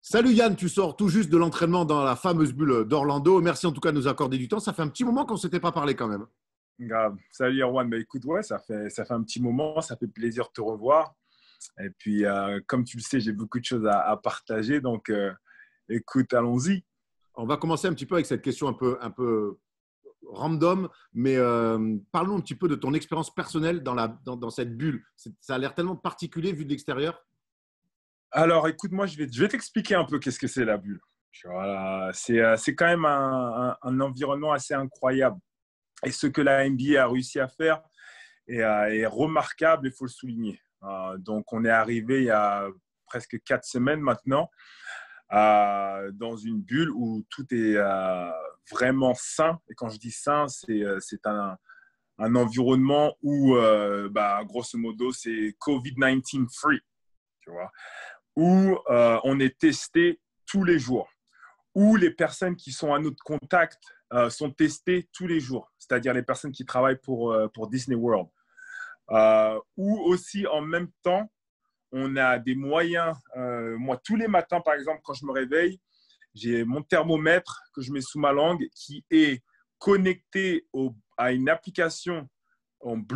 Salut Yann, tu sors tout juste de l'entraînement dans la fameuse bulle d'Orlando. Merci en tout cas de nous accorder du temps. Ça fait un petit moment qu'on ne s'était pas parlé quand même. Grave. Salut Erwan, bah, écoute, ouais, ça fait un petit moment, ça fait plaisir de te revoir. Et puis, comme tu le sais, j'ai beaucoup de choses à partager, donc écoute, allons-y. On va commencer un petit peu avec cette question un peu random, mais parlons un petit peu de ton expérience personnelle dans cette bulle. Ça a l'air tellement particulier vu de l'extérieur. Alors, écoute, moi, je vais t'expliquer un peu qu'est-ce que c'est la bulle. Voilà, c'est quand même un environnement assez incroyable. Et ce que la NBA a réussi à faire est remarquable, il faut le souligner. Donc, on est arrivé il y a presque 4 semaines maintenant dans une bulle où tout est vraiment sain. Et quand je dis sain, c'est un environnement où, grosso modo, c'est COVID-19 free, tu vois, où on est testé tous les jours, où les personnes qui sont à notre contact sont testées tous les jours, c'est-à-dire les personnes qui travaillent pour Disney World. Ou aussi en même temps, on a des moyens. Moi, tous les matins, par exemple, quand je me réveille, j'ai mon thermomètre que je mets sous ma langue qui est connecté à une application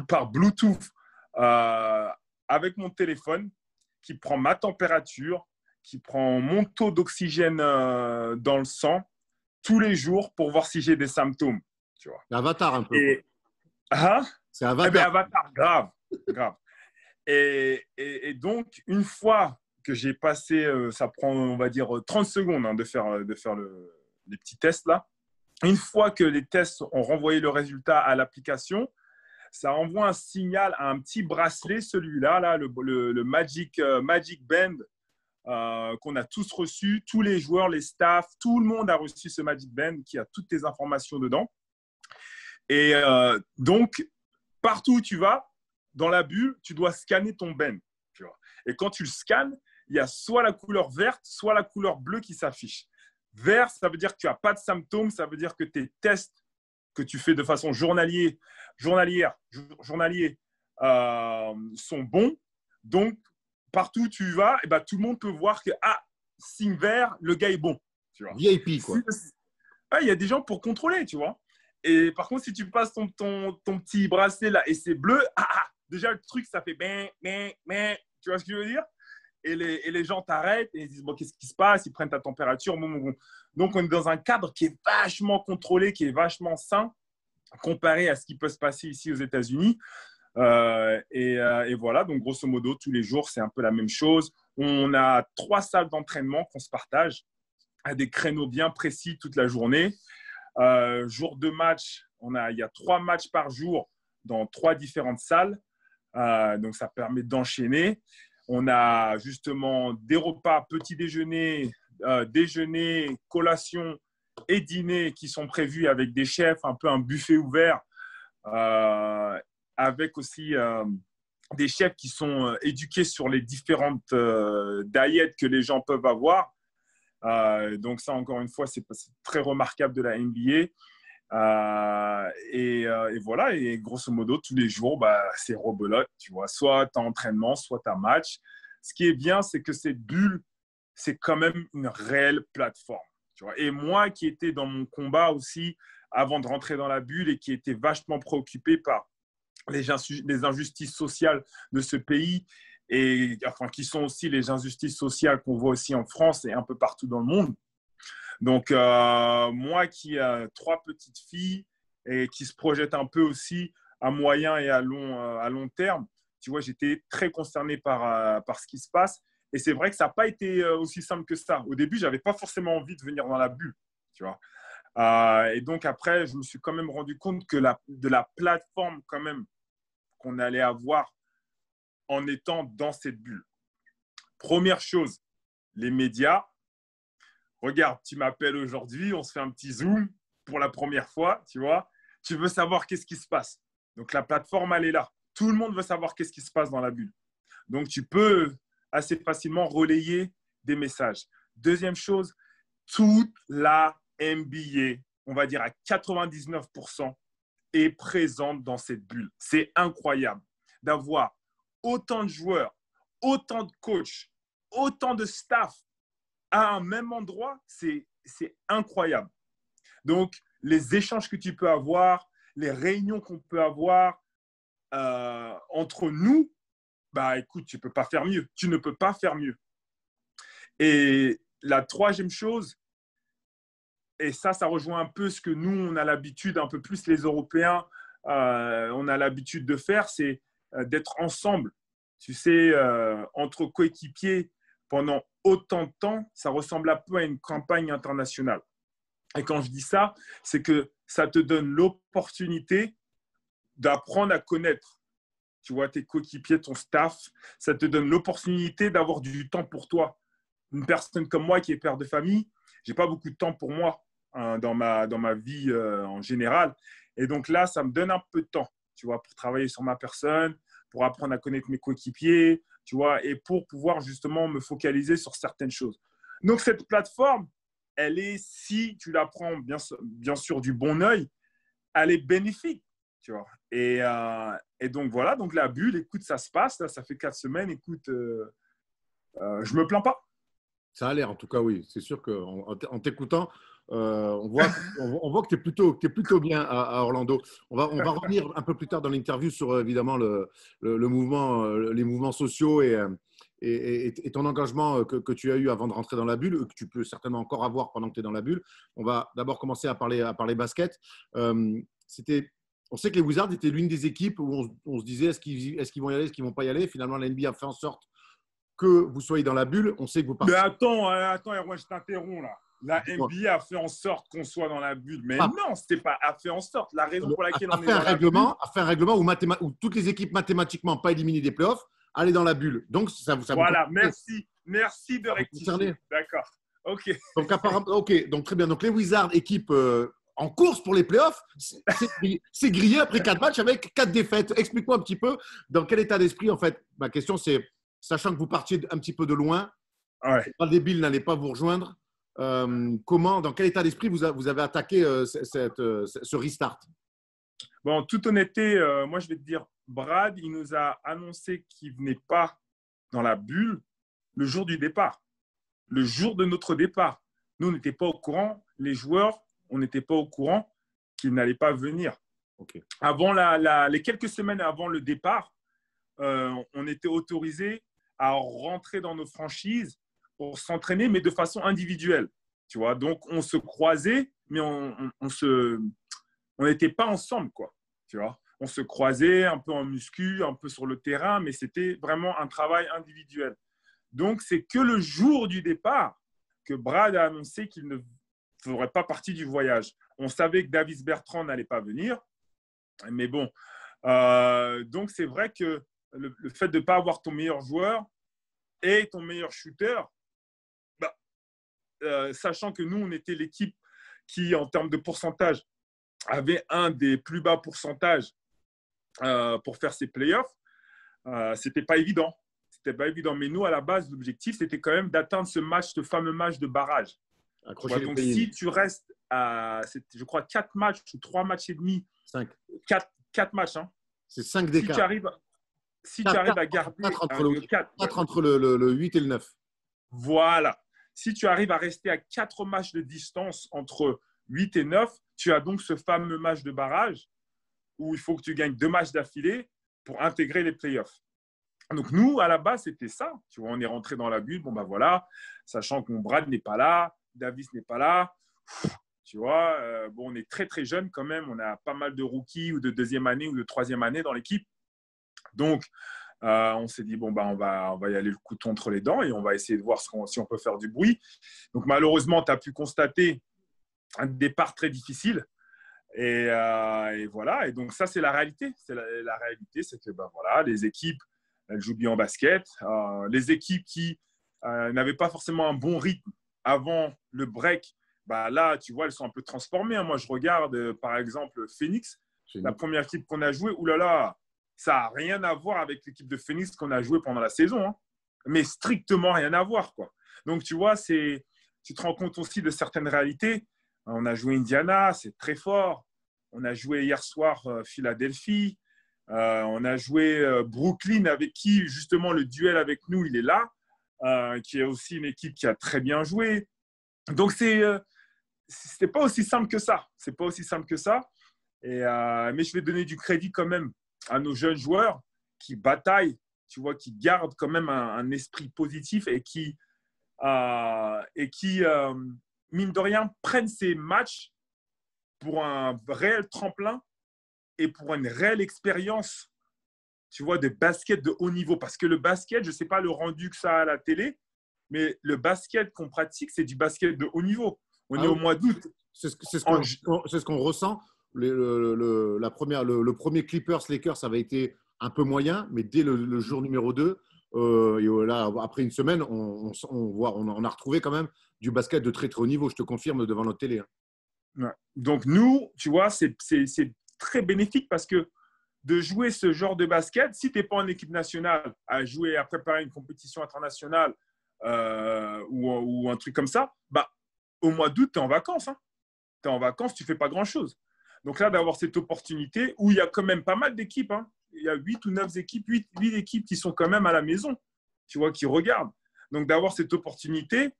par Bluetooth euh, avec mon téléphone qui prend ma température, qui prend mon taux d'oxygène dans le sang tous les jours pour voir si j'ai des symptômes. Tu vois. C'est Avatar un peu, quoi. Et, hein? C'est Eh bien, Avatar. Avatar, grave, grave. Et donc, une fois que j'ai passé, ça prend, on va dire, 30 secondes hein, de faire les petits tests là. Une fois que les tests ont renvoyé le résultat à l'application, ça envoie un signal à un petit bracelet, celui-là, là, le Magic Band qu'on a tous reçu, tous les joueurs, les staffs, tout le monde a reçu ce Magic Band qui a toutes tes informations dedans. Et donc, partout où tu vas, dans la bulle, tu dois scanner ton band. Tu vois. Et quand tu le scannes, il y a soit la couleur verte, soit la couleur bleue qui s'affiche. Vert, ça veut dire que tu n'as pas de symptômes, ça veut dire que tes tests que tu fais de façon journalière sont bons. Donc, partout où tu vas, eh ben, tout le monde peut voir que, signe vert, le gars est bon. Tu vois. VIP, quoi. Il y a des gens pour contrôler, tu vois. Et par contre, si tu passes ton petit bracelet là et c'est bleu, déjà le truc, ça fait ben, tu vois ce que je veux dire? Et les gens t'arrêtent et ils disent, bon, qu'est-ce qui se passe? Ils prennent ta température. Bon. Donc, on est dans un cadre qui est vachement contrôlé, qui est vachement sain, comparé à ce qui peut se passer ici aux États-Unis. Et voilà, donc grosso modo, tous les jours, c'est un peu la même chose. On a 3 salles d'entraînement qu'on se partage à des créneaux bien précis toute la journée. Jour de match, il y a 3 matchs par jour dans 3 différentes salles. Donc, ça permet d'enchaîner. On a justement des repas, petit déjeuner, déjeuner, collation et dîner qui sont prévus avec des chefs, un peu un buffet ouvert, avec aussi des chefs qui sont éduqués sur les différentes diètes que les gens peuvent avoir. Donc ça, encore une fois, c'est très remarquable de la NBA. Et voilà, et grosso modo, tous les jours, c'est rebelote, tu vois. Soit tu as entraînement, soit tu as match. Ce qui est bien, c'est que cette bulle, c'est quand même une réelle plateforme. Tu vois. Et moi qui étais dans mon combat aussi, avant de rentrer dans la bulle et qui était vachement préoccupé par les injustices sociales de ce pays, et enfin, qui sont aussi les injustices sociales qu'on voit aussi en France et un peu partout dans le monde. Donc, moi qui ai 3 petites filles et qui se projette un peu aussi à moyen et à long terme, tu vois, j'étais très concerné par ce qui se passe. Et c'est vrai que ça n'a pas été aussi simple que ça. Au début, je n'avais pas forcément envie de venir dans la bulle, tu vois. Et donc, après, je me suis quand même rendu compte que de la plateforme quand même qu'on allait avoir en étant dans cette bulle. Première chose, les médias. Regarde, tu m'appelles aujourd'hui, on se fait un petit Zoom pour la première fois, tu vois. Tu veux savoir qu'est-ce qui se passe. Donc, la plateforme, elle est là. Tout le monde veut savoir qu'est-ce qui se passe dans la bulle. Donc, tu peux assez facilement relayer des messages. Deuxième chose, toute la NBA, on va dire à 99%, est présente dans cette bulle. C'est incroyable d'avoir autant de joueurs, autant de coachs, autant de staff à un même endroit, c'est incroyable. Donc, les échanges que tu peux avoir, les réunions qu'on peut avoir entre nous, bah écoute, tu peux pas faire mieux. Tu ne peux pas faire mieux. Et la troisième chose, et ça rejoint un peu ce que nous, on a l'habitude, un peu plus les Européens, on a l'habitude de faire, c'est d'être ensemble. Tu sais, entre coéquipiers pendant autant de temps, ça ressemble un peu à une campagne internationale. Et quand je dis ça, c'est que ça te donne l'opportunité d'apprendre à connaître, tu vois, tes coéquipiers, ton staff. Ça te donne l'opportunité d'avoir du temps pour toi. Une personne comme moi qui est père de famille, j'ai pas beaucoup de temps pour moi dans ma vie en général. Et donc là, ça me donne un peu de temps, tu vois, pour travailler sur ma personne, pour apprendre à connaître mes coéquipiers, tu vois, et pour pouvoir justement me focaliser sur certaines choses. Donc cette plateforme, elle est, si tu la prends bien sûr du bon œil, elle est bénéfique, tu vois. Et donc voilà, donc la bulle, écoute, ça se passe, là, ça fait 4 semaines, écoute, je me plains pas. Ça a l'air, en tout cas, oui. C'est sûr qu'en t'écoutant, on voit que tu es plutôt bien à Orlando. On va revenir un peu plus tard dans l'interview sur évidemment le mouvement, les mouvements sociaux et ton engagement que tu as eu avant de rentrer dans la bulle, que tu peux certainement encore avoir pendant que tu es dans la bulle. On va d'abord commencer à parler basket. On sait que les Wizards étaient l'une des équipes où on se disait est-ce qu'ils vont y aller, est-ce qu'ils ne vont pas y aller. Finalement, la NBA a fait en sorte que vous soyez dans la bulle. On sait que vous Mais partez. attends, Erwan, je t'interromps là. La NBA a fait en sorte qu'on soit dans la bulle. Mais Ah, non, c'était pas a fait en sorte. La raison pour laquelle on est dans la a fait un règlement où toutes les équipes mathématiquement pas éliminées des playoffs allaient dans la bulle. Donc, voilà, merci. Merci de ça vous rectifier. concernait. D'accord. OK. Donc, apparemment, OK. Donc, très bien. Donc, les Wizards, équipe en course pour les playoffs, c'est grillé après 4 matchs avec 4 défaites. Explique-moi un petit peu dans quel état d'esprit, en fait. Ma question, c'est, sachant que vous partiez un petit peu de loin, Ouais. les Bills n'allaient pas vous rejoindre. Dans quel état d'esprit vous avez attaqué ce restart? Bon, en toute honnêteté, moi, je vais te dire, Brad, il nous a annoncé qu'il ne venait pas dans la bulle le jour du départ, le jour de notre départ. Nous, on n'était pas au courant, les joueurs, on n'était pas au courant qu'il n'allait pas venir. Okay. Avant les quelques semaines avant le départ, on était autorisé à rentrer dans nos franchises pour s'entraîner, mais de façon individuelle. Tu vois, donc on se croisait, mais on n'était pas ensemble, quoi. Tu vois, on se croisait un peu en muscu, un peu sur le terrain, mais c'était vraiment un travail individuel. Donc, c'est que le jour du départ que Brad a annoncé qu'il ne ferait pas partie du voyage. On savait que Davis Bertrand n'allait pas venir, mais bon. Donc, c'est vrai que le fait de ne pas avoir ton meilleur joueur et ton meilleur shooter, sachant que nous, on était l'équipe qui, en termes de pourcentage, avait un des plus bas pourcentages pour faire ses playoffs, c'était pas évident. C'était pas évident. Mais nous, à la base, l'objectif, c'était quand même d'atteindre ce fameux match de barrage. Donc, si tu restes à, je crois, 4 matchs ou 3 matchs et demi, 4 matchs, hein. C'est 5 d'écart. Si tu arrives à garder 4 entre le 8 et le 9. Voilà. Si tu arrives à rester à 4 matchs de distance entre 8 et 9, tu as donc ce fameux match de barrage où il faut que tu gagnes 2 matchs d'affilée pour intégrer les playoffs. Donc, nous, à la base, c'était ça. Tu vois, on est rentré dans la bulle. Bon, ben voilà, sachant que mon Brad n'est pas là, Davis n'est pas là. Tu vois, bon, on est très, très jeune quand même. On a pas mal de rookies ou de deuxième année ou de troisième année dans l'équipe. Donc, on s'est dit, bon, bah, on va y aller le couteau entre les dents et on va essayer de voir si on peut faire du bruit. Donc, malheureusement, tu as pu constater un départ très difficile. Et voilà. Et donc, ça, c'est la réalité. La réalité, c'est que, ben, voilà, les équipes, elles jouent bien en basket. Les équipes qui n'avaient pas forcément un bon rythme avant le break, bah, là, tu vois, elles sont un peu transformées. Moi, je regarde, par exemple, Phoenix, la première équipe qu'on a jouée. Oulala, ça n'a rien à voir avec l'équipe de Phoenix qu'on a jouée pendant la saison. Hein. Mais strictement rien à voir, quoi. Donc, tu vois, tu te rends compte aussi de certaines réalités. On a joué Indiana, c'est très fort. On a joué hier soir Philadelphie. On a joué Brooklyn, avec qui, justement, le duel avec nous, il est là. qui est aussi une équipe qui a très bien joué. Donc, c'était pas aussi simple que ça. C'est pas aussi simple que ça. Mais je vais donner du crédit quand même à nos jeunes joueurs qui bataillent, tu vois, qui gardent quand même un esprit positif et qui mine de rien, prennent ces matchs pour un réel tremplin et pour une réelle expérience, tu vois, de basket de haut niveau. Parce que le basket, je ne sais pas le rendu que ça a à la télé, mais le basket qu'on pratique, c'est du basket de haut niveau. On est au mois d'août. C'est ce qu'on ressent. Le premier Clippers-Lakers avait été un peu moyen, mais dès le jour numéro 2, là, après une semaine, on a retrouvé quand même du basket de très très haut niveau, je te confirme, devant notre télé. Ouais. Donc nous, tu vois, c'est très bénéfique parce que de jouer ce genre de basket, si tu n'es pas en équipe nationale, à jouer, à préparer une compétition internationale ou un truc comme ça, bah, au mois d'août, tu es en vacances. Hein. Tu es en vacances, tu ne fais pas grand-chose. Donc là, d'avoir cette opportunité où il y a quand même pas mal d'équipes, hein. Il y a 8 ou 9 équipes, 8 équipes qui sont quand même à la maison, tu vois, qui regardent. Donc d'avoir cette opportunité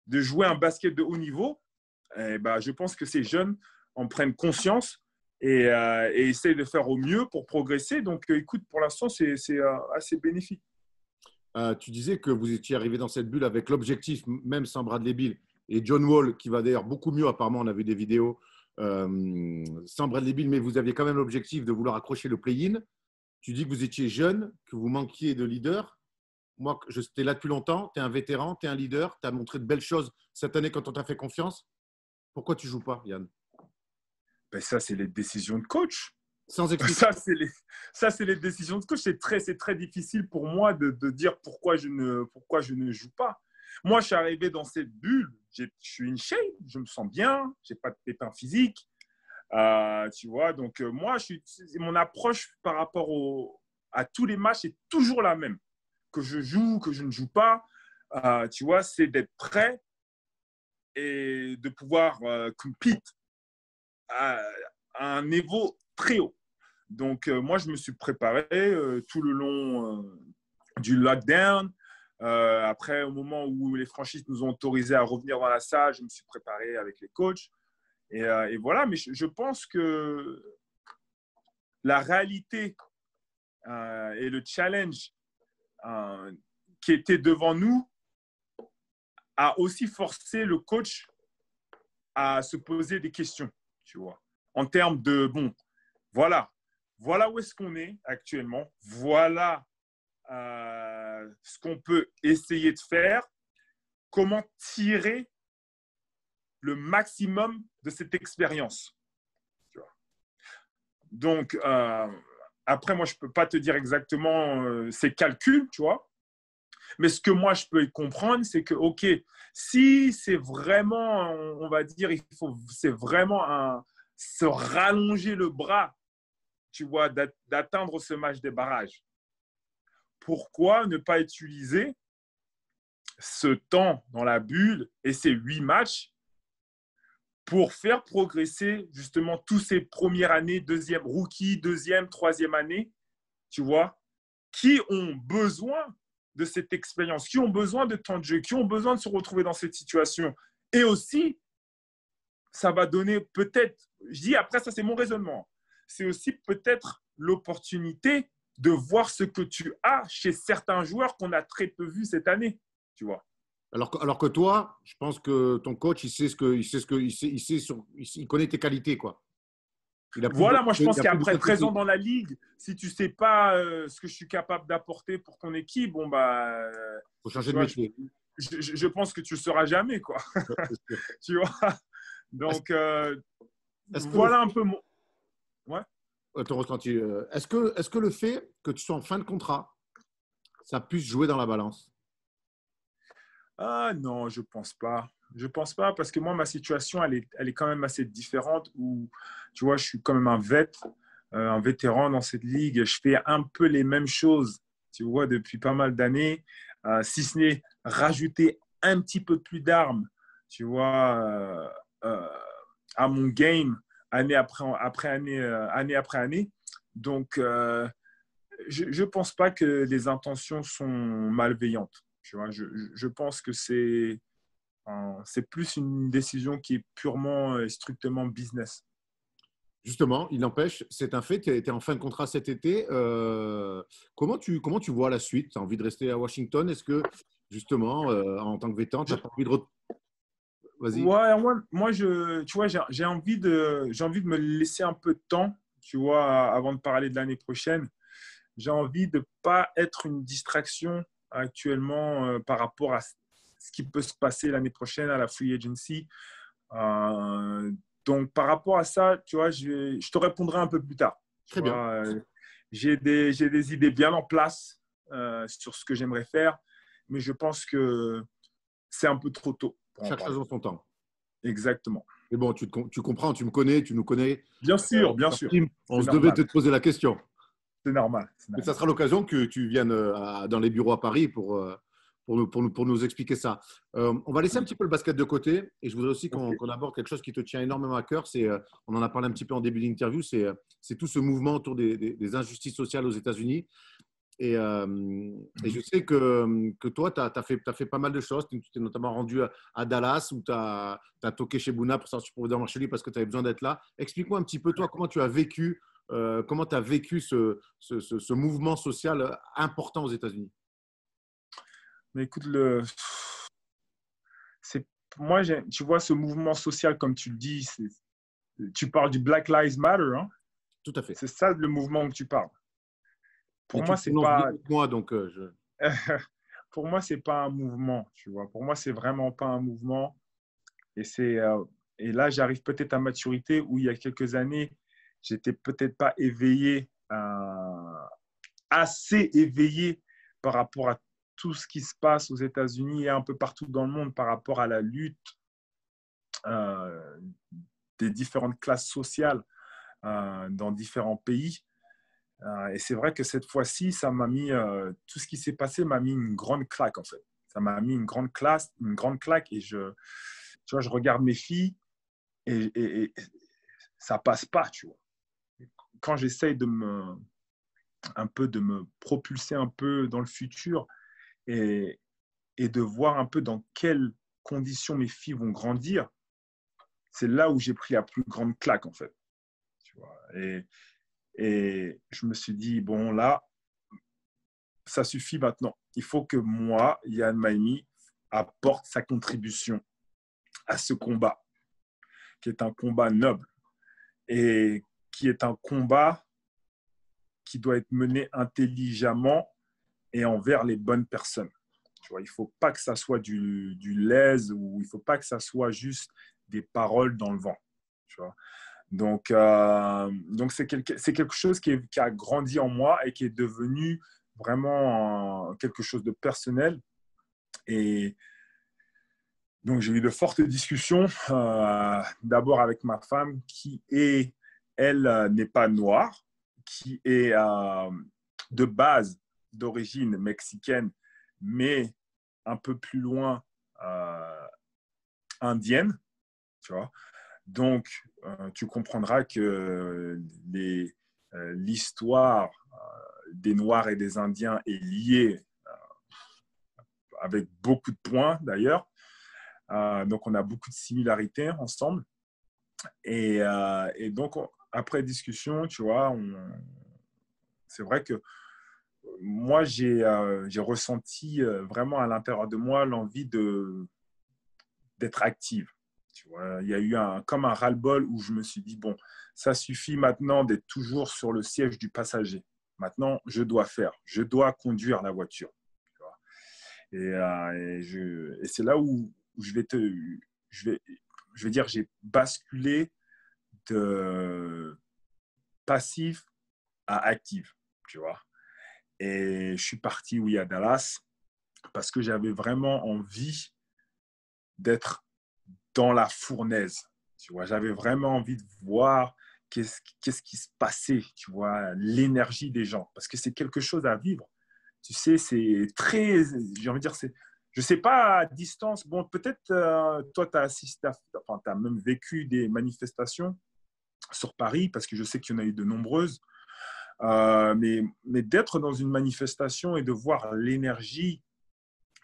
de jouer un basket de haut niveau, je pense que ces jeunes en prennent conscience et essayent de faire au mieux pour progresser. Donc écoute, pour l'instant, c'est assez bénéfique. Tu disais que vous étiez arrivé dans cette bulle avec l'objectif, même sans Bradley Beal, et John Wall, qui va d'ailleurs beaucoup mieux, apparemment, on a vu des vidéos, sans Bradley Beal, mais vous aviez quand même l'objectif de vouloir accrocher le play-in. Tu dis que vous étiez jeune, que vous manquiez de leader. Moi, tu es là depuis longtemps, tu es un vétéran, tu es un leader, tu as montré de belles choses cette année quand on t'a fait confiance. Pourquoi tu ne joues pas, Yann? Ben ça, c'est les décisions de coach. Sans explication. Ça, c'est les décisions de coach. C'est très difficile pour moi de dire pourquoi je ne joue pas. Moi, je suis arrivé dans cette bulle. Je suis in shape, je me sens bien, je n'ai pas de pépins physiques. Tu vois, donc moi, mon approche par rapport à tous les matchs est toujours la même. Que je joue, que je ne joue pas, tu vois, c'est d'être prêt et de pouvoir compete à un niveau très haut. Donc, moi, je me suis préparé tout le long du lockdown. Après, au moment où les franchises nous ont autorisé à revenir dans la salle, je me suis préparé avec les coachs. Et voilà, mais je pense que la réalité et le challenge qui était devant nous a aussi forcé le coach à se poser des questions, tu vois, en termes de, bon, voilà où est-ce qu'on est actuellement, voilà ce qu'on peut essayer de faire, comment tirer le maximum de cette expérience. Tu vois. Donc, après, moi, je ne peux pas te dire exactement ces calculs, tu vois. Mais ce que moi, je peux comprendre, c'est que, OK, si c'est vraiment, on va dire, c'est vraiment se rallonger le bras, tu vois, d'atteindre ce match des barrages. Pourquoi ne pas utiliser ce temps dans la bulle et ces 8 matchs pour faire progresser justement tous ces premières années, deuxième rookie, deuxième, troisième année, tu vois, qui ont besoin de cette expérience, qui ont besoin de temps de jeu, qui ont besoin de se retrouver dans cette situation. Et aussi, ça va donner peut-être, je dis après, ça c'est mon raisonnement, c'est aussi peut-être l'opportunité de voir ce que tu as chez certains joueurs qu'on a très peu vus cette année, tu vois. Alors que toi, je pense que ton coach, il connaît tes qualités, quoi. Voilà, moi je pense qu'après 13 ans dans la ligue, si tu ne sais pas ce que je suis capable d'apporter pour ton équipe, bon bah, faut changer de métier. Je pense que tu ne le sauras jamais, quoi. Tu vois. Donc voilà un peu mon. Ouais. Ton ressenti. Est-ce que le fait que tu sois en fin de contrat, ça puisse jouer dans la balance? Ah non, je pense pas. Je pense pas parce que moi, ma situation, elle est quand même assez différente où, tu vois, je suis quand même un vétéran dans cette ligue. Je fais un peu les mêmes choses, tu vois, depuis pas mal d'années, si ce n'est rajouter un petit peu plus d'armes, tu vois, à mon game année après année, année après année. Donc, je ne pense pas que les intentions sont malveillantes. Tu vois, je pense que c'est plus une décision qui est purement et strictement business. Justement, il n'empêche, c'est un fait, tu es en fin de contrat cet été. Comment tu vois la suite? Tu as envie de rester à Washington? Est-ce que, justement, en tant que vétéran, tu n'as pas envie de... Vas-y. Ouais, moi tu vois, j'ai envie de me laisser un peu de temps, tu vois, avant de parler de l'année prochaine. J'ai envie de ne pas être une distraction actuellement par rapport à ce qui peut se passer l'année prochaine à la free agency. Euh, donc, par rapport à ça, tu vois, je te répondrai un peu plus tard. Tu Très bien. vois, j'ai des idées bien en place sur ce que j'aimerais faire, mais je pense que c'est un peu trop tôt pour en Chaque chose parler. en son temps. Exactement. Mais bon, tu comprends, tu me connais, tu nous connais. Bien Sur sûr. Team, on C'est se devait te normal. poser la question. C'est normal. C'est Mais ça normal. sera l'occasion que tu viennes dans les bureaux à Paris pour nous expliquer ça. On va laisser un petit peu le basket de côté et je voudrais aussi Ok. qu'on aborde quelque chose qui te tient énormément à cœur. On en a parlé un petit peu en début d'interview, c'est tout ce mouvement autour des injustices sociales aux États-Unis. Et je sais que toi, tu as fait pas mal de choses. Tu t'es notamment rendu à Dallas où tu as toqué chez Bouna pour savoir si tu pouvais dormir chez lui parce que tu avais besoin d'être là. Explique-moi un petit peu, toi, comment tu as vécu ce mouvement social important aux États-Unis. Mais écoute, c'est, moi, tu vois, ce mouvement social, comme tu le dis, tu parles du Black Lives Matter, hein? Tout à fait. C'est ça le mouvement que tu parles. Et Pour tu moi, le c'est prononces bien pas, avec moi, donc pour moi, c'est pas un mouvement, tu vois. Pour moi, c'est vraiment pas un mouvement. Et et là, j'arrive peut-être à maturité où il y a quelques années, j'étais peut-être pas éveillé, assez éveillé par rapport à tout ce qui se passe aux États-Unis et un peu partout dans le monde par rapport à la lutte euh, des différentes classes sociales dans différents pays. Et c'est vrai que cette fois-ci, ça m'a mis, tout ce qui s'est passé m'a mis une grande claque en fait. Ça m'a mis une grande claque et tu vois, je regarde mes filles et ça passe pas, tu vois. Quand j'essaye de me propulser un peu dans le futur et, et de voir un peu dans quelles conditions mes filles vont grandir, c'est là où j'ai pris la plus grande claque en fait. Tu vois. Et je me suis dit, bon, là, ça suffit maintenant. Il faut que moi, Yann Maimi, apporte sa contribution à ce combat, qui est un combat noble et qui est un combat qui doit être mené intelligemment et envers les bonnes personnes. Tu vois, il ne faut pas que ça soit du lèse ou il ne faut pas que ça soit juste des paroles dans le vent. Tu vois. Donc c'est quelque chose qui a grandi en moi et qui est devenu vraiment quelque chose de personnel. Et donc, j'ai eu de fortes discussions, d'abord avec ma femme qui est, elle, n'est pas noire, qui est de base d'origine mexicaine, mais un peu plus loin indienne, tu vois. Donc, tu comprendras que l'histoire des Noirs et des Indiens est liée avec beaucoup de points d'ailleurs. Donc, on a beaucoup de similarités ensemble. Et donc, après discussion, tu vois, c'est vrai que moi, j'ai ressenti vraiment à l'intérieur de moi l'envie d'être active. Tu vois, il y a eu comme un ras-le-bol où je me suis dit, bon, ça suffit maintenant d'être toujours sur le siège du passager. Maintenant, je dois conduire la voiture. Tu vois. Et c'est là où je vais, je vais dire, j'ai basculé de passif à active, tu vois. Et je suis parti, oui, à Dallas parce que j'avais vraiment envie d'être dans la fournaise, tu vois. J'avais vraiment envie de voir qu'est-ce qui se passait, tu vois, l'énergie des gens, parce que c'est quelque chose à vivre. Tu sais, c'est très, j'ai envie de dire, je sais pas à distance, bon, peut-être toi, tu as assisté, enfin, tu as même vécu des manifestations sur Paris, parce que je sais qu'il y en a eu de nombreuses. Mais d'être dans une manifestation et de voir l'énergie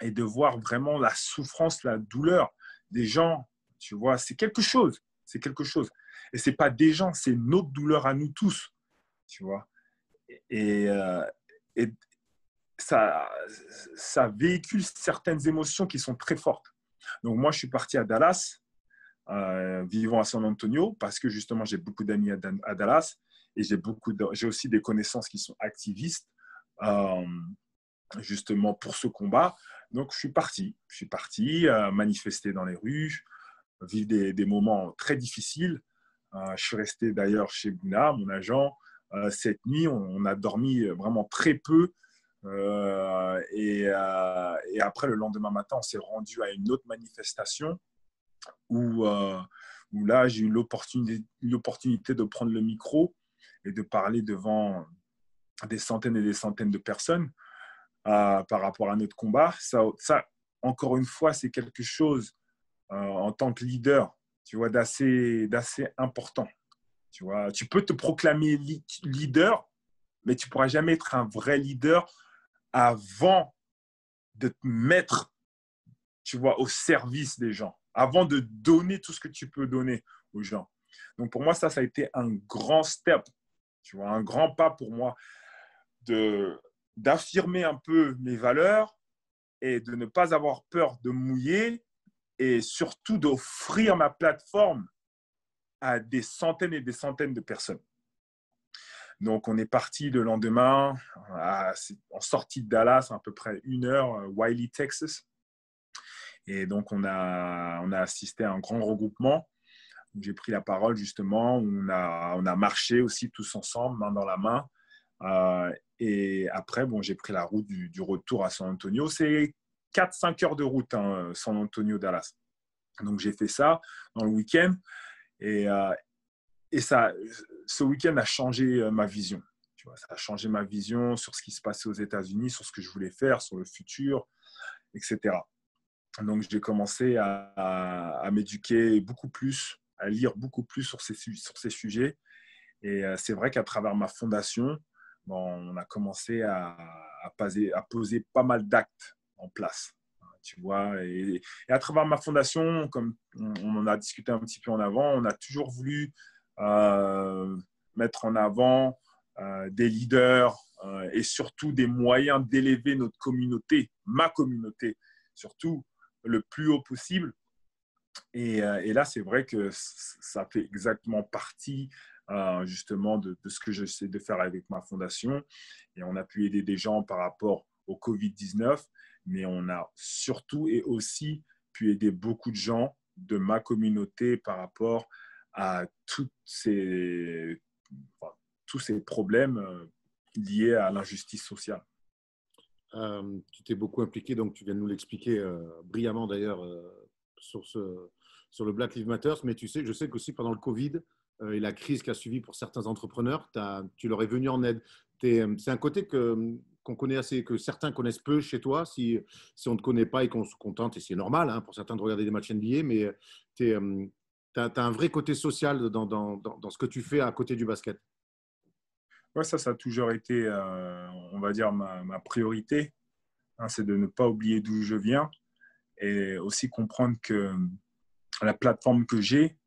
et de voir vraiment la souffrance, la douleur des gens, tu vois, c'est quelque chose. C'est quelque chose. Et ce n'est pas des gens, c'est notre douleur à nous tous, tu vois. Et, et ça, ça véhicule certaines émotions qui sont très fortes. Donc, moi, je suis parti à Dallas, vivant à San Antonio, parce que justement, j'ai beaucoup d'amis à Dallas et j'ai aussi des connaissances qui sont activistes, euh, justement pour ce combat. Donc, je suis parti manifester dans les rues, vivre des moments très difficiles. Je suis resté d'ailleurs chez Bouna, mon agent. Cette nuit, on a dormi vraiment très peu. Et après, le lendemain matin, on s'est rendu à une autre manifestation où là, j'ai eu l'opportunité de prendre le micro et de parler devant des centaines et des centaines de personnes par rapport à notre combat. Ça, encore une fois, c'est quelque chose en tant que leader, tu vois, d'assez important. Tu vois, tu peux te proclamer leader, mais tu ne pourras jamais être un vrai leader avant de te mettre, tu vois, au service des gens, avant de donner tout ce que tu peux donner aux gens. Donc pour moi, ça a été un grand step, tu vois, un grand pas pour moi d'affirmer un peu mes valeurs et de ne pas avoir peur de mouiller et surtout d'offrir ma plateforme à des centaines et des centaines de personnes. Donc, on est parti le lendemain, en sortie de Dallas, à peu près 1 heure, Wiley, Texas. Et donc, on a assisté à un grand regroupement. J'ai pris la parole, justement. On a marché aussi tous ensemble, main dans la main. Et après, bon, j'ai pris la route du retour à San Antonio. C'est 4-5 heures de route, hein, San Antonio-Dallas. Donc, j'ai fait ça dans le week-end. Et ça, ce week-end a changé ma vision. Tu vois, ça a changé ma vision sur ce qui se passait aux États-Unis, sur ce que je voulais faire, sur le futur, etc. Donc, j'ai commencé à m'éduquer beaucoup plus, à lire beaucoup plus sur ces sujets. Et c'est vrai qu'à travers ma fondation, bon, on a commencé à poser pas mal d'actes en place. Tu vois, et à travers ma fondation, comme on en a discuté un petit peu en avant, on a toujours voulu mettre en avant des leaders et surtout des moyens d'élever notre communauté, ma communauté, surtout le plus haut possible. Et là, c'est vrai que ça fait exactement partie justement de ce que j'essaie de faire avec ma fondation. Et on a pu aider des gens par rapport au Covid-19, mais on a surtout et aussi pu aider beaucoup de gens de ma communauté par rapport à tous ces problèmes liés à l'injustice sociale. Tu t'es beaucoup impliqué, donc tu viens de nous l'expliquer brillamment d'ailleurs sur le Black Lives Matter, mais tu sais, je sais qu'aussi pendant le Covid et la crise qui a suivi pour certains entrepreneurs, tu leur es venu en aide. C'est un côté qu'on connaît assez, que certains connaissent peu chez toi, si on ne te connaît pas et qu'on se contente, et c'est normal hein, pour certains de regarder des matchs NBA, mais tu as un vrai côté social dans ce que tu fais à côté du basket. Ouais, ça a toujours été, on va dire, ma priorité. Hein, c'est de ne pas oublier d'où je viens et aussi comprendre que la plateforme que j'ai,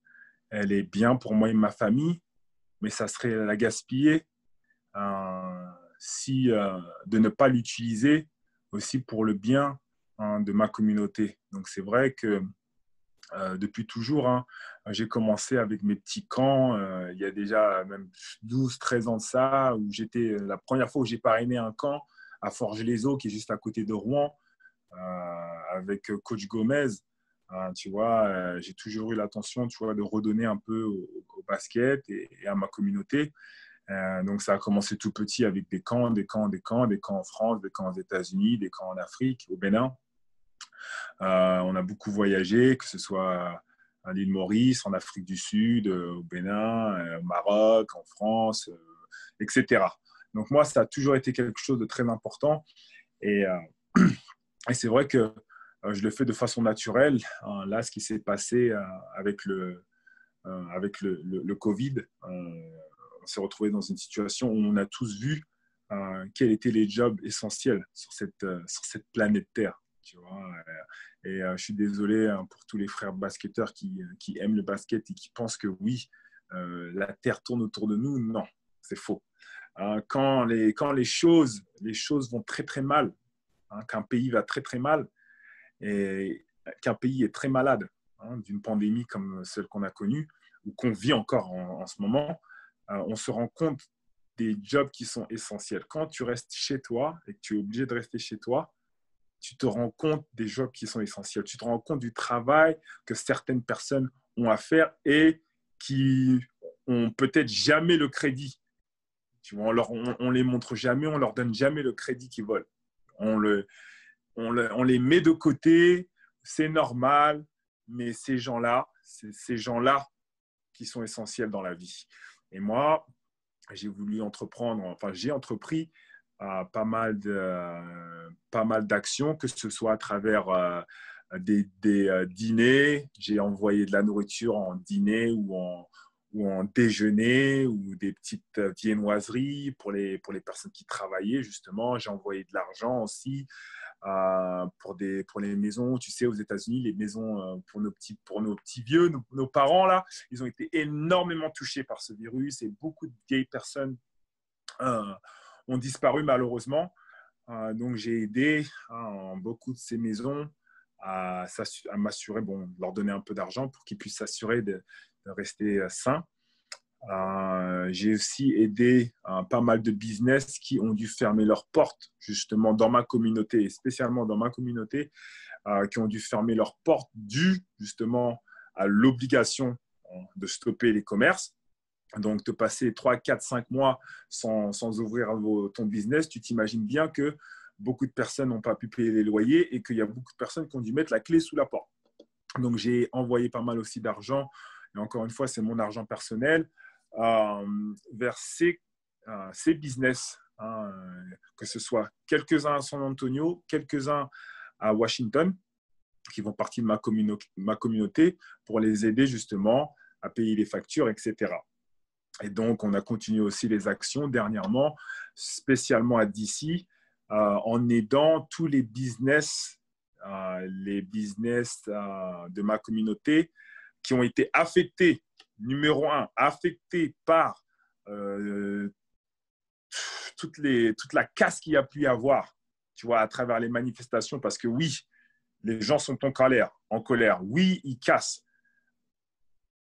elle est bien pour moi et ma famille, mais ça serait la gaspiller si de ne pas l'utiliser aussi pour le bien hein, de ma communauté. Donc c'est vrai que depuis toujours, hein, j'ai commencé avec mes petits camps. Il y a déjà même 12-13 ans de ça, où j'étais la première fois où j'ai parrainé un camp à Forges-les-Eaux, qui est juste à côté de Rouen, avec Coach Gomez. Tu vois, j'ai toujours eu l'attention, tu vois, de redonner un peu au basket et à ma communauté. Donc, ça a commencé tout petit avec des camps, des camps, des camps, des camps en France, des camps aux États-Unis, des camps en Afrique, au Bénin. On a beaucoup voyagé, que ce soit à l'île Maurice, en Afrique du Sud, au Bénin, au Maroc, en France, etc. Donc, moi, ça a toujours été quelque chose de très important. Et, et c'est vrai que je le fais de façon naturelle. Là, ce qui s'est passé avec le Covid, on s'est retrouvé dans une situation où on a tous vu quels étaient les jobs essentiels sur cette planète Terre. Tu vois. Je suis désolé hein, pour tous les frères basketteurs qui aiment le basket et qui pensent que oui, la Terre tourne autour de nous. Non, c'est faux. Quand les choses vont très, très mal, hein, qu'un pays va très, très mal et qu'un pays est très malade hein, d'une pandémie comme celle qu'on a connue ou qu'on vit encore en ce moment, on se rend compte des jobs qui sont essentiels. Quand tu restes chez toi et que tu es obligé de rester chez toi, tu te rends compte des jobs qui sont essentiels. Tu te rends compte du travail que certaines personnes ont à faire et qui ont peut-être jamais le crédit. Tu vois, on les montre jamais, on leur donne jamais le crédit qu'ils veulent. On les met de côté, c'est normal, mais ces gens-là, c'est ces gens-là qui sont essentiels dans la vie. Et moi, j'ai entrepris pas mal d'actions, que ce soit à travers des dîners. J'ai envoyé de la nourriture en dîner ou en déjeuner ou des petites viennoiseries pour les personnes qui travaillaient, justement. J'ai envoyé de l'argent aussi pour les maisons. Tu sais, aux États-Unis, les maisons pour nos petits vieux, nos parents, là, ils ont été énormément touchés par ce virus et beaucoup de vieilles personnes ont disparu malheureusement. Donc, j'ai aidé en beaucoup de ces maisons à m'assurer, de leur donner un peu d'argent pour qu'ils puissent s'assurer de rester sains. J'ai aussi aidé pas mal de business qui ont dû fermer leurs portes, justement dans ma communauté, et spécialement dans ma communauté, qui ont dû fermer leurs portes dû justement à l'obligation de stopper les commerces. Donc, de passer 3, 4, 5 mois sans ouvrir ton business, tu t'imagines bien que beaucoup de personnes n'ont pas pu payer les loyers et qu'il y a beaucoup de personnes qui ont dû mettre la clé sous la porte. Donc, j'ai envoyé pas mal aussi d'argent, et encore une fois, c'est mon argent personnel, vers ces business, hein, que ce soit quelques-uns à San Antonio, quelques-uns à Washington, qui font partie de ma communauté pour les aider justement à payer les factures, etc. Et donc, on a continué aussi les actions dernièrement, spécialement à DC, en aidant tous les business de ma communauté qui ont été affectés, numéro un, affectés par toute la casse qu'il y a pu y avoir, tu vois, à travers les manifestations, parce que oui, les gens sont en colère. Oui, ils cassent.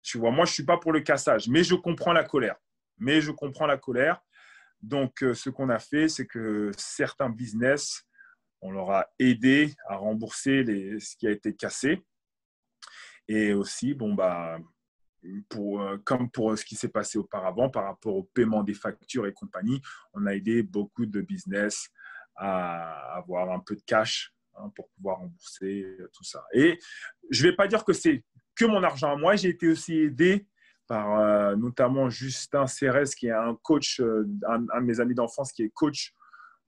Tu vois, moi, je ne suis pas pour le cassage, mais je comprends la colère. Donc, ce qu'on a fait, c'est que certains business, on leur a aidé à rembourser ce qui a été cassé. Et aussi, comme pour ce qui s'est passé auparavant, par rapport au paiement des factures et compagnie, on a aidé beaucoup de business à avoir un peu de cash pour pouvoir rembourser tout ça. Et je ne vais pas dire que c'est que mon argent à moi. J'ai été aussi aidé par notamment Justin Cérès, qui est un coach, un de mes amis d'enfance, qui est coach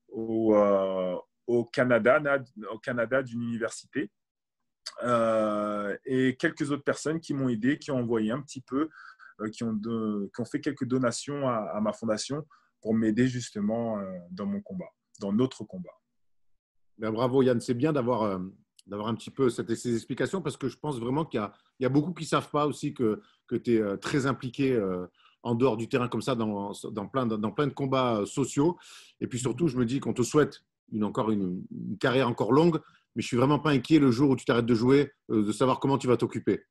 au Canada d'une université. Et quelques autres personnes qui m'ont aidé, qui ont envoyé un petit peu, qui ont fait quelques donations à ma fondation pour m'aider justement dans notre combat. Ben, bravo Yann, c'est bien d'avoir un petit peu ces explications parce que je pense vraiment qu'il y a beaucoup qui ne savent pas aussi que tu es très impliqué en dehors du terrain comme ça dans plein de combats sociaux. Et puis surtout, je me dis qu'on te souhaite une carrière encore longue, mais je suis vraiment pas inquiet le jour où tu t'arrêtes de jouer, de savoir comment tu vas t'occuper.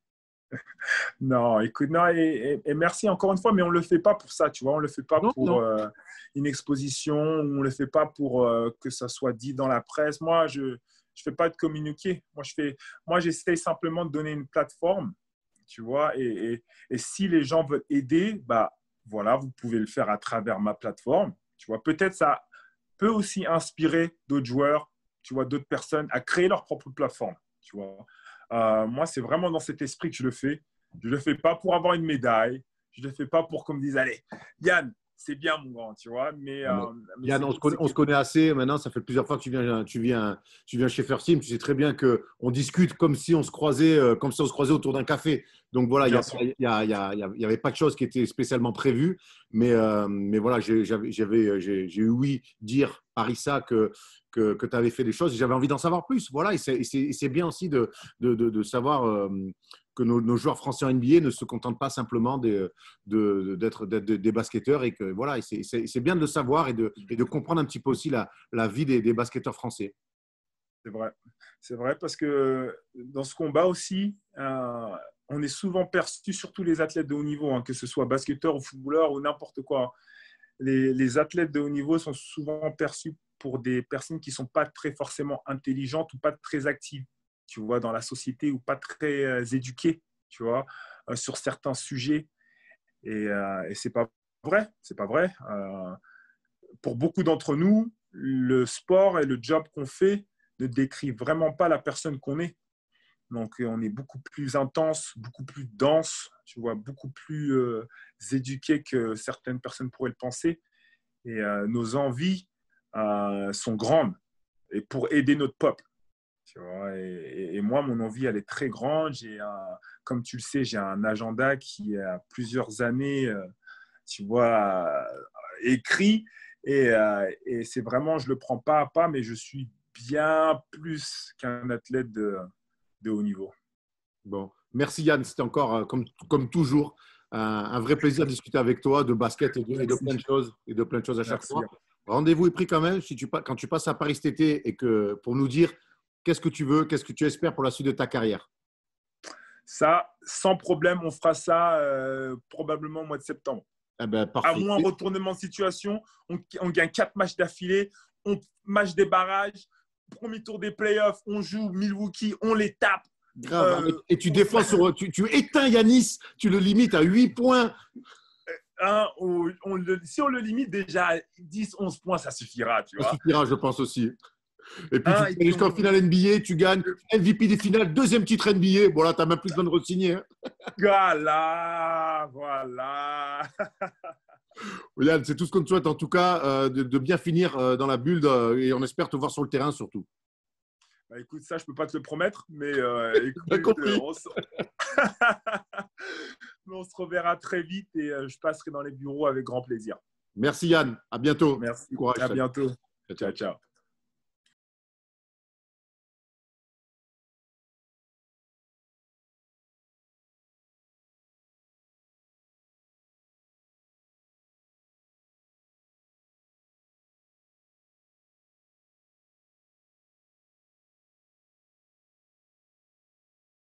Non, écoute, non, et merci encore une fois, mais on ne le fait pas pour ça, tu vois, on ne le fait pas Non, pour une exposition, on ne le fait pas pour que ça soit dit dans la presse. Moi, je ne fais pas de communiqué. Moi, j'essaie simplement de donner une plateforme, tu vois, et si les gens veulent aider, voilà, vous pouvez le faire à travers ma plateforme, tu vois. Peut-être ça peut aussi inspirer d'autres joueurs, tu vois, d'autres personnes à créer leur propre plateforme, tu vois. Moi, c'est vraiment dans cet esprit que je le fais. Je ne le fais pas pour avoir une médaille. Je ne le fais pas pour qu'on me dise, allez, Yann, c'est bien, mon grand, tu vois. Mais Yann, on se connaît assez. Maintenant, ça fait plusieurs fois que tu viens chez First Team. Tu sais très bien qu'on discute comme si on se croisait, autour d'un café. Donc voilà, bien sûr. il y avait pas de choses qui étaient spécialement prévues. Mais voilà, j'ai eu oui dire par Issa que tu avais fait des choses et j'avais envie d'en savoir plus. Voilà, et c'est bien aussi de savoir que nos joueurs français en NBA ne se contentent pas simplement d'être des basketteurs et que voilà, et c'est bien de le savoir et de comprendre un petit peu aussi la vie des basketteurs français. C'est vrai. C'est vrai parce que dans ce combat aussi, on est souvent perçu, surtout les athlètes de haut niveau, hein, que ce soit basketteur ou footballeur ou n'importe quoi. Les athlètes de haut niveau sont souvent perçus pour des personnes qui ne sont pas très forcément intelligentes ou pas très actives, tu vois, dans la société ou pas très éduquées, tu vois, sur certains sujets. Et ce n'est pas vrai. C'est pas vrai. Pour beaucoup d'entre nous, le sport et le job qu'on fait ne décrit vraiment pas la personne qu'on est. Donc, on est beaucoup plus intense, beaucoup plus dense, tu vois, beaucoup plus éduqué que certaines personnes pourraient le penser. Et nos envies sont grandes et pour aider notre peuple. Tu vois, et moi, mon envie, elle est très grande. Comme tu le sais, j'ai un agenda qui a plusieurs années, tu vois, écrit. Et c'est vraiment, je ne le prends pas à pas, mais je suis bien plus qu'un athlète de haut niveau. Bon, merci Yann, c'était encore, comme toujours, un vrai plaisir de discuter avec toi de basket et de plein de choses, à chaque Merci. fois. Rendez-vous est pris quand même quand tu passes à Paris cet été et pour nous dire qu'est-ce que tu veux, qu'est-ce que tu espères pour la suite de ta carrière. Ça, sans problème, on fera ça probablement au mois de septembre. Eh ben, À parfait. moins retournement de situation, on gagne 4 matchs d'affilée, on match des barrages, premier tour des playoffs, on joue Milwaukee, on les tape. Grave. Et tu défends tu éteins Yanis, tu le limites à 8 points. Si on le limite déjà à 10, 11 points, ça suffira, tu Ça vois. suffira, je pense aussi. Et puis, tu fais jusqu'en finale NBA, tu gagnes MVP des finales, deuxième titre NBA. Bon, là, tu n'as même plus besoin de re-signer. Hein. Voilà, voilà. Yann, c'est tout ce qu'on te souhaite, en tout cas, de bien finir dans la bulle et on espère te voir sur le terrain surtout. Bah, écoute, ça, je ne peux pas te le promettre, mais écoute, on se reverra très vite et je passerai dans les bureaux avec grand plaisir. Merci Yann, à bientôt. Merci, Courage, à salut. bientôt. Ciao, ciao. Ciao, ciao.